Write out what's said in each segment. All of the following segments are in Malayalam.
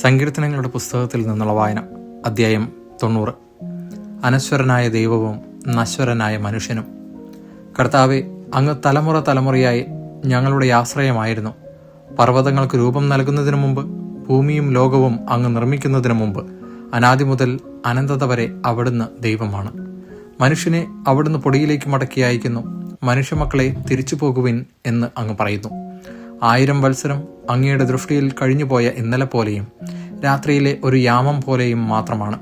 സങ്കീർത്തനങ്ങളുടെ പുസ്തകത്തിൽ നിന്നുള്ള വായന. അധ്യായം 90. അനശ്വരനായ ദൈവവും നശ്വരനായ മനുഷ്യനും. കർത്താവെ, അങ്ങ് തലമുറ തലമുറയായി ഞങ്ങളുടെ ആശ്രയമായിരുന്നു. പർവ്വതങ്ങൾക്ക് രൂപം നൽകുന്നതിനു മുമ്പ്, ഭൂമിയും ലോകവും അങ്ങ് നിർമ്മിക്കുന്നതിനു മുമ്പ്, അനാദി മുതൽ അനന്തത വരെ അവിടുന്ന് ദൈവമാണ്. മനുഷ്യനെ അവിടുന്ന് പൊടിയിലേക്ക് മടക്കി അയക്കുന്നു. മനുഷ്യമക്കളെ തിരിച്ചു പോകുവിൻ എന്ന് അങ്ങ് പറയുന്നു. 1000 വത്സരം അങ്ങയുടെ ദൃഷ്ടിയിൽ കഴിഞ്ഞുപോയ ഇന്നലെ പോലെയും രാത്രിയിലെ ഒരു യാമം പോലെയും മാത്രമാണ്.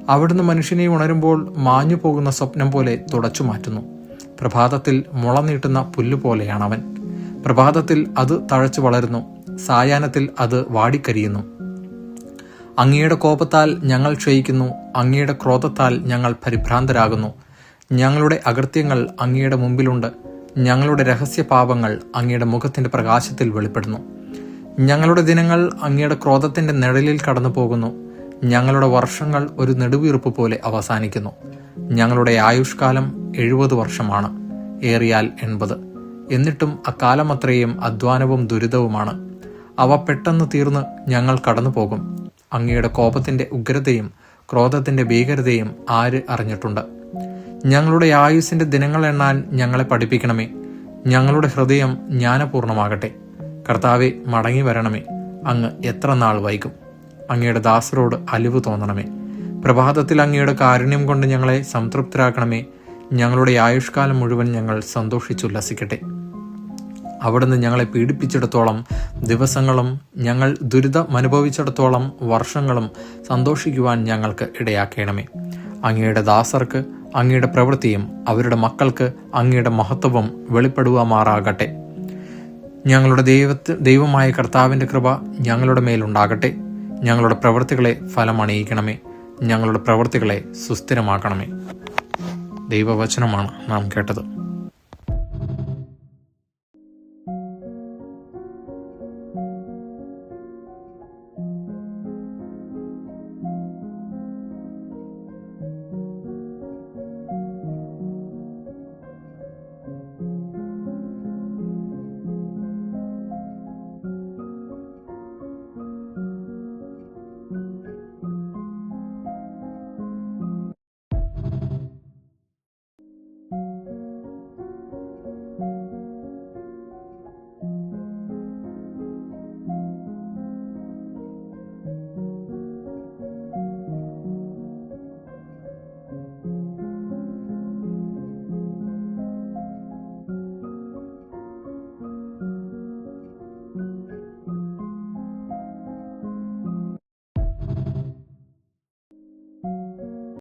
അവിടുന്ന് മനുഷ്യനെ ഉണരുമ്പോൾ മാഞ്ഞു പോകുന്ന സ്വപ്നം പോലെ തുടച്ചു മാറ്റുന്നു. പ്രഭാതത്തിൽ മുള നീട്ടുന്ന പുല്ലുപോലെയാണവൻ. പ്രഭാതത്തിൽ അത് തഴച്ചു വളരുന്നു, സായാഹ്നത്തിൽ അത് വാടിക്കരിയുന്നു. അങ്ങയുടെ കോപത്താൽ ഞങ്ങൾ ക്ഷയിക്കുന്നു, അങ്ങയുടെ ക്രോധത്താൽ ഞങ്ങൾ പരിഭ്രാന്തരാകുന്നു. ഞങ്ങളുടെ അകൃത്യങ്ങൾ അങ്ങയുടെ മുമ്പിലുണ്ട്, ഞങ്ങളുടെ രഹസ്യ പാപങ്ങൾ അങ്ങയുടെ മുഖത്തിന്റെ പ്രകാശത്തിൽ വെളിപ്പെടുന്നു. ഞങ്ങളുടെ ദിനങ്ങൾ അങ്ങയുടെ ക്രോധത്തിന്റെ നിഴലിൽ കടന്നു പോകുന്നു. ഞങ്ങളുടെ വർഷങ്ങൾ ഒരു നെടുവീർപ്പ് പോലെ അവസാനിക്കുന്നു. ഞങ്ങളുടെ ആയുഷ്കാലം 70 വർഷമാണ്, ഏറിയാൽ 80. എന്നിട്ടും അക്കാലമത്രയും അധ്വാനവും ദുരിതവുമാണ്. അവ പെട്ടെന്ന് തീർന്ന് ഞങ്ങൾ കടന്നു പോകും. അങ്ങയുടെ കോപത്തിന്റെ ഉഗ്രതയും ക്രോധത്തിന്റെ ഭീകരതയും ആര് അറിഞ്ഞിട്ടുണ്ട്? ഞങ്ങളുടെ ആയുസ്സിന്റെ ദിനങ്ങൾ എണ്ണാൻ ഞങ്ങളെ പഠിപ്പിക്കണമേ. ഞങ്ങളുടെ ഹൃദയം ജ്ഞാനപൂർണമാകട്ടെ. കർത്താവെ, മടങ്ങി വരണമേ. അങ്ങ് എത്ര നാൾ വൈകും? അങ്ങയുടെ ദാസരോട് അലിവ് തോന്നണമേ. പ്രഭാതത്തിൽ അങ്ങയുടെ കാരുണ്യം കൊണ്ട് ഞങ്ങളെ സംതൃപ്തരാക്കണമേ. ഞങ്ങളുടെ ആയുഷ്കാലം മുഴുവൻ ഞങ്ങൾ സന്തോഷിച്ചുല്ലസിക്കട്ടെ. അവിടുന്ന് ഞങ്ങളെ പീഡിപ്പിച്ചിടത്തോളം ദിവസങ്ങളും ഞങ്ങൾ ദുരിതമനുഭവിച്ചിടത്തോളം വർഷങ്ങളും സന്തോഷിക്കുവാൻ ഞങ്ങൾക്ക് ഇടയാക്കണമേ. അങ്ങയുടെ ദാസർക്ക് അങ്ങയുടെ പ്രവൃത്തിയും അവരുടെ മക്കൾക്ക് അങ്ങയുടെ മഹത്വവും വെളിപ്പെടുവാമാറാകട്ടെ. ഞങ്ങളുടെ ദൈവമായ കർത്താവിൻ്റെ കൃപ ഞങ്ങളുടെ മേലുണ്ടാകട്ടെ. ഞങ്ങളുടെ പ്രവൃത്തികളെ ഫലമണിയിക്കണമേ. ഞങ്ങളുടെ പ്രവൃത്തികളെ സുസ്ഥിരമാക്കണമേ. ദൈവവചനമാണ് നാം കേട്ടത്.